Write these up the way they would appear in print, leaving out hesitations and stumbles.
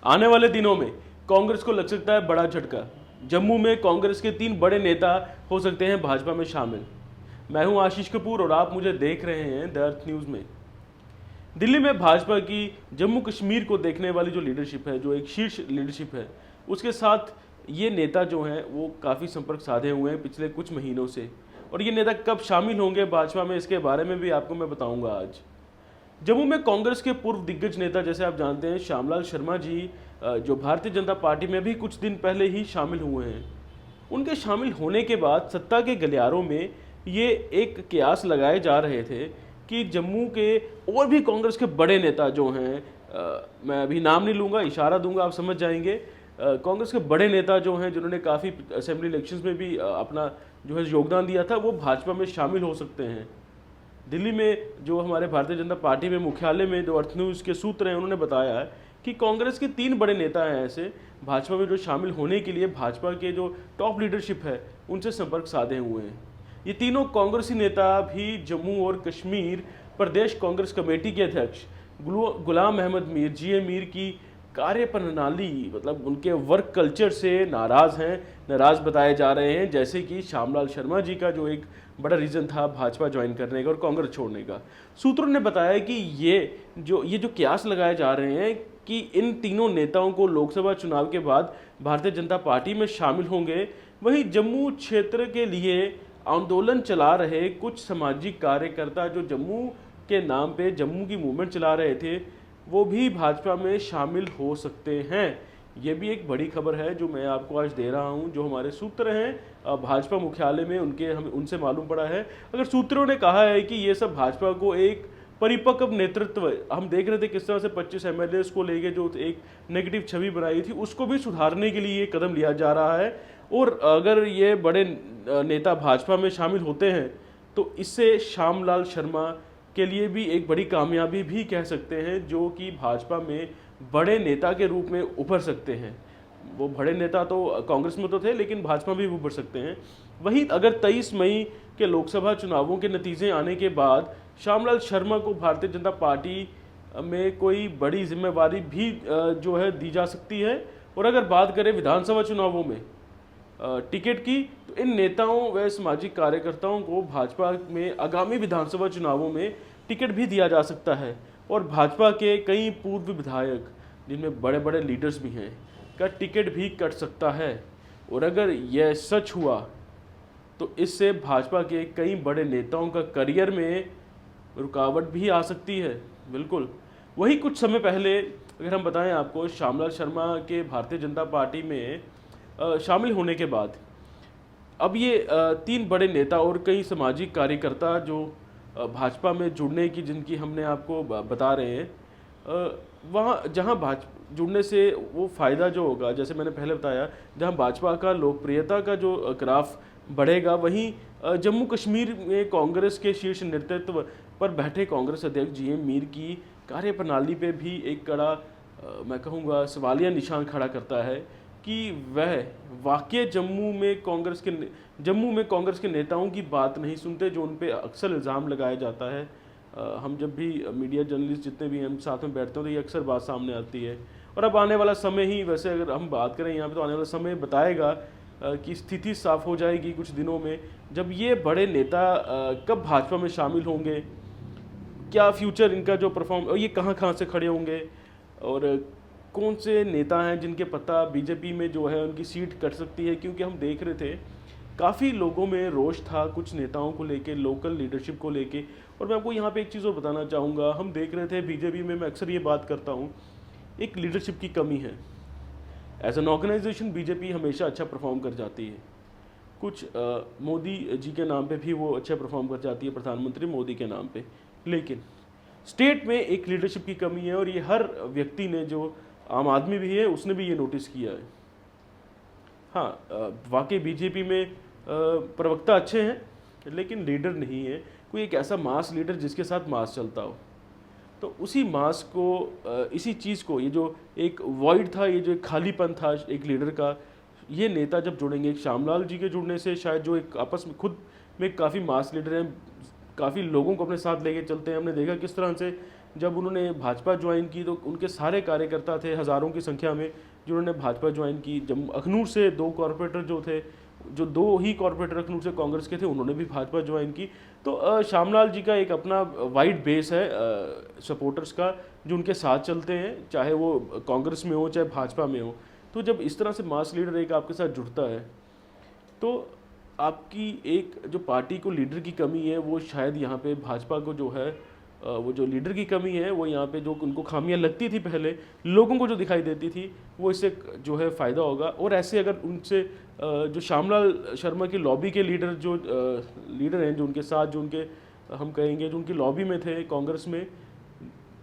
आने वाले दिनों में कांग्रेस को लग सकता है बड़ा झटका। जम्मू में कांग्रेस के 3 बड़े नेता हो सकते हैं भाजपा में शामिल। मैं हूं आशीष कपूर और आप मुझे देख रहे हैं द अर्थ न्यूज में। दिल्ली में भाजपा की जम्मू कश्मीर को देखने वाली जो लीडरशिप है, जो एक शीर्ष लीडरशिप है, उसके साथ ये नेता जो हैं वो काफ़ी संपर्क साधे हुए हैं पिछले कुछ महीनों से। और ये नेता कब शामिल होंगे भाजपा में, इसके बारे में भी आपको मैं बताऊंगा आज। जम्मू में कांग्रेस के पूर्व दिग्गज नेता, जैसे आप जानते हैं, श्यामलाल शर्मा जी, जो भारतीय जनता पार्टी में भी कुछ दिन पहले ही शामिल हुए हैं। उनके शामिल होने के बाद सत्ता के गलियारों में ये एक कयास लगाए जा रहे थे कि जम्मू के और भी कांग्रेस के बड़े नेता जो हैं, मैं अभी नाम नहीं लूँगा, इशारा दूंगा, आप समझ जाएंगे। कांग्रेस के बड़े नेता जो हैं, जिन्होंने काफ़ी असेंबली इलेक्शंस में भी अपना जो है योगदान दिया था, वो भाजपा में शामिल हो सकते हैं। दिल्ली में जो हमारे भारतीय जनता पार्टी में मुख्यालय में जो अर्थ न्यूज़ के सूत्र हैं, उन्होंने बताया है कि कांग्रेस के 3 बड़े नेता हैं ऐसे भाजपा में जो शामिल होने के लिए भाजपा के जो टॉप लीडरशिप है उनसे संपर्क साधे हुए हैं। ये तीनों कांग्रेसी नेता भी जम्मू और कश्मीर प्रदेश कांग्रेस कमेटी के अध्यक्ष गुलाम अहमद मीर, जीए मीर की कार्य प्रणाली, मतलब उनके वर्क कल्चर से नाराज बताए जा रहे हैं। जैसे कि श्यामलाल शर्मा जी का जो एक बड़ा रीज़न था भाजपा ज्वाइन करने का और कांग्रेस छोड़ने का। सूत्रों ने बताया कि ये जो कयास लगाए जा रहे हैं कि इन तीनों नेताओं को लोकसभा चुनाव के बाद भारतीय जनता पार्टी में शामिल होंगे। वहीं जम्मू क्षेत्र के लिए आंदोलन चला रहे कुछ सामाजिक कार्यकर्ता जो जम्मू के नाम पे जम्मू की मूवमेंट चला रहे थे, वो भी भाजपा में शामिल हो सकते हैं। ये भी एक बड़ी खबर है जो मैं आपको आज दे रहा हूं, जो हमारे सूत्र हैं भाजपा मुख्यालय में उनसे मालूम पड़ा है। अगर सूत्रों ने कहा है कि ये सब भाजपा को एक परिपक्व नेतृत्व, हम देख रहे थे किस तरह से 25 एमएलए को लेके जो एक नेगेटिव छवि बनाई थी, उसको भी सुधारने के लिए ये कदम लिया जा रहा है। और अगर ये बड़े नेता भाजपा में शामिल होते हैं तो इससे श्यामलाल शर्मा के लिए भी एक बड़ी कामयाबी भी कह सकते हैं, जो कि भाजपा में बड़े नेता के रूप में उभर सकते हैं। वो बड़े नेता तो कांग्रेस में तो थे, लेकिन भाजपा भी उभर सकते हैं। वहीं अगर 23 मई के लोकसभा चुनावों के नतीजे आने के बाद श्यामलाल शर्मा को भारतीय जनता पार्टी में कोई बड़ी जिम्मेवारी भी जो है दी जा सकती है। और अगर बात करें विधानसभा चुनावों में टिकट की, तो इन नेताओं व सामाजिक कार्यकर्ताओं को भाजपा में आगामी विधानसभा चुनावों में टिकट भी दिया जा सकता है। और भाजपा के कई पूर्व विधायक, जिनमें बड़े बड़े लीडर्स भी हैं, का टिकट भी कट सकता है। और अगर यह सच हुआ तो इससे भाजपा के कई बड़े नेताओं का करियर में रुकावट भी आ सकती है। बिल्कुल। वही कुछ समय पहले अगर हम बताएं आपको, श्यामलाल शर्मा के भारतीय जनता पार्टी में शामिल होने के बाद अब ये 3 बड़े नेता और कई सामाजिक कार्यकर्ता जो भाजपा में जुड़ने की, जिनकी हमने आपको बता रहे हैं, वहाँ जहाँ जुड़ने से वो फ़ायदा जो होगा, जैसे मैंने पहले बताया, जहाँ भाजपा का लोकप्रियता का जो ग्राफ बढ़ेगा, वहीं जम्मू कश्मीर में कांग्रेस के शीर्ष नेतृत्व पर बैठे कांग्रेस अध्यक्ष जीए मीर की कार्यप्रणाली पे भी एक कड़ा, मैं कहूँगा, सवालिया निशान खड़ा करता है कि वह वाकई जम्मू में कांग्रेस के नेताओं की बात नहीं सुनते, जो उन पे अक्सर इल्ज़ाम लगाया जाता है। हम जब भी मीडिया जर्नलिस्ट जितने भी हम साथ में बैठते हैं तो ये अक्सर बात सामने आती है। और अब आने वाला समय ही, वैसे अगर हम बात करें यहाँ पे, तो आने वाला समय बताएगा कि स्थिति साफ हो जाएगी कुछ दिनों में, जब ये बड़े नेता कब भाजपा में शामिल होंगे, क्या फ्यूचर इनका जो परफॉर्म, और ये कहाँ से खड़े होंगे, और कौन से नेता हैं जिनके पता बीजेपी में जो है उनकी सीट कट सकती है। क्योंकि हम देख रहे थे काफ़ी लोगों में रोष था कुछ नेताओं को लेके, लोकल लीडरशिप को लेके। और मैं आपको यहाँ पे एक चीज़ और बताना चाहूँगा, हम देख रहे थे बीजेपी में, मैं अक्सर ये बात करता हूँ, एक लीडरशिप की कमी है। एज एन ऑर्गेनाइजेशन बीजेपी हमेशा अच्छा परफॉर्म कर जाती है। कुछ मोदी जी के नाम पे भी वो अच्छा परफॉर्म कर जाती है, प्रधानमंत्री मोदी के नाम पे, लेकिन स्टेट में एक लीडरशिप की कमी है। और ये हर व्यक्ति ने, जो आम आदमी भी है, उसने भी ये नोटिस किया है। हाँ, वाकई बीजेपी में प्रवक्ता अच्छे हैं, लेकिन लीडर नहीं है, कोई एक ऐसा मास लीडर जिसके साथ मास चलता हो। तो उसी मास को, इसी चीज़ को, ये जो एक वॉइड था, ये जो एक खालीपन था एक लीडर का, ये नेता जब जुड़ेंगे, एक श्यामलाल जी के जुड़ने से शायद, जो एक आपस में खुद में काफ़ी मास लीडर हैं, काफ़ी लोगों को अपने साथ लेके चलते हैं। हमने देखा किस तरह से जब उन्होंने भाजपा ज्वाइन की तो उनके सारे कार्यकर्ता थे हज़ारों की संख्या में जिन्होंने भाजपा ज्वाइन की। जब अखनूर से 2 कॉरपोरेटर जो थे, जो 2 ही कॉरपोरेटर अखनूर से कांग्रेस के थे, उन्होंने भी भाजपा ज्वाइन की। तो श्यामलाल जी का एक अपना वाइड बेस है सपोर्टर्स का, जो उनके साथ चलते हैं, चाहे वो कांग्रेस में हो चाहे भाजपा में हो। तो जब इस तरह से मास लीडर एक आपके साथ जुड़ता है तो आपकी एक जो पार्टी को लीडर की कमी है वो शायद यहाँ पे भाजपा को जो है वो जो लीडर की कमी है वो यहाँ पे जो उनको खामियां लगती थी पहले लोगों को जो दिखाई देती थी वो इससे जो है फ़ायदा होगा। और ऐसे अगर उनसे जो श्यामलाल शर्मा की लॉबी के लीडर जो लीडर हैं जो उनके साथ जो उनके हम कहेंगे जो उनकी लॉबी में थे कांग्रेस में,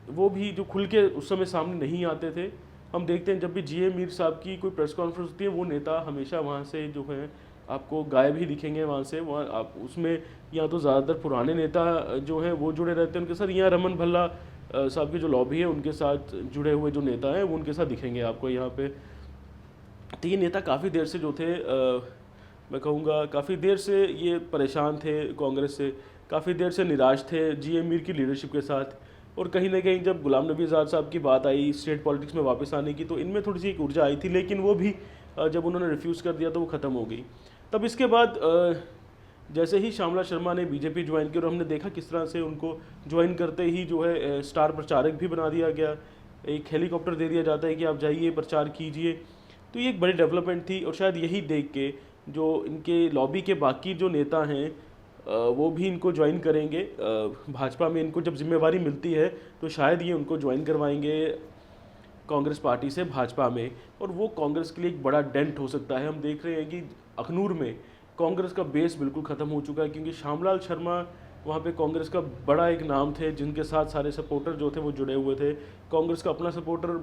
वो भी जो खुल के उस समय सामने नहीं आते थे। हम देखते हैं जब भी जीए मीर साहब की कोई प्रेस कॉन्फ्रेंस होती है वो नेता हमेशा वहाँ से जो है आपको गायब ही दिखेंगे वहाँ से। वहाँ आप उसमें या तो ज़्यादातर पुराने नेता जो हैं वो जुड़े रहते हैं उनके साथ, या रमन भल्ला साहब की जो लॉबी है उनके साथ जुड़े हुए जो नेता हैं वो उनके साथ दिखेंगे आपको यहाँ पे। तो ये नेता काफ़ी देर से जो थे मैं कहूँगा काफ़ी देर से ये परेशान थे कांग्रेस से, काफ़ी देर से निराश थे जीए मीर की लीडरशिप के साथ। और कहीं ना कहीं जब गुलाम नबी आज़ाद साहब की बात आई स्टेट पॉलिटिक्स में वापस आने की तो इनमें थोड़ी सी एक ऊर्जा आई थी, लेकिन वो भी जब उन्होंने रिफ्यूज़ कर दिया तो वो ख़त्म हो गई। तब इसके बाद जैसे ही श्यामला शर्मा ने बीजेपी ज्वाइन की और हमने देखा किस तरह से उनको ज्वाइन करते ही जो है स्टार प्रचारक भी बना दिया गया, एक हेलीकॉप्टर दे दिया जाता है कि आप जाइए प्रचार कीजिए। तो ये एक बड़ी डेवलपमेंट थी और शायद यही देख के जो इनके लॉबी के बाकी जो नेता हैं वो भी इनको ज्वाइन करेंगे भाजपा में। इनको जब जिम्मेवारी मिलती है तो शायद ये उनको ज्वाइन करवाएंगे कांग्रेस पार्टी से भाजपा में, और वो कांग्रेस के लिए एक बड़ा डेंट हो सकता है। हम देख रहे हैं कि अखनूर में कांग्रेस का बेस बिल्कुल ख़त्म हो चुका है क्योंकि श्यामलाल शर्मा वहाँ पे कांग्रेस का बड़ा एक नाम थे जिनके साथ सारे सपोर्टर जो थे वो जुड़े हुए थे। कांग्रेस का अपना सपोर्टर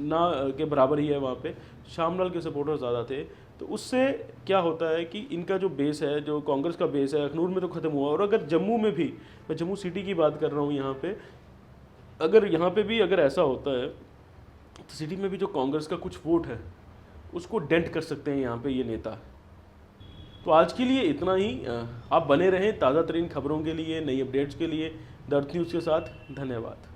ना के बराबर ही है वहाँ पे, श्यामलाल के सपोर्टर ज़्यादा थे। तो उससे क्या होता है कि इनका जो बेस है, जो कांग्रेस का बेस है अखनूर में तो ख़त्म हुआ। और अगर जम्मू में भी, मैं जम्मू सिटी की बात कर रहा हूँ यहाँ पे, अगर यहाँ पे भी अगर ऐसा होता है तो सिटी में भी जो कांग्रेस का कुछ वोट है उसको डेंट कर सकते हैं यहाँ पे ये नेता। तो आज के लिए इतना ही। आप बने रहें ताज़ा तरीन खबरों के लिए, नई अपडेट्स के लिए द अर्थ न्यूज़ के साथ। धन्यवाद।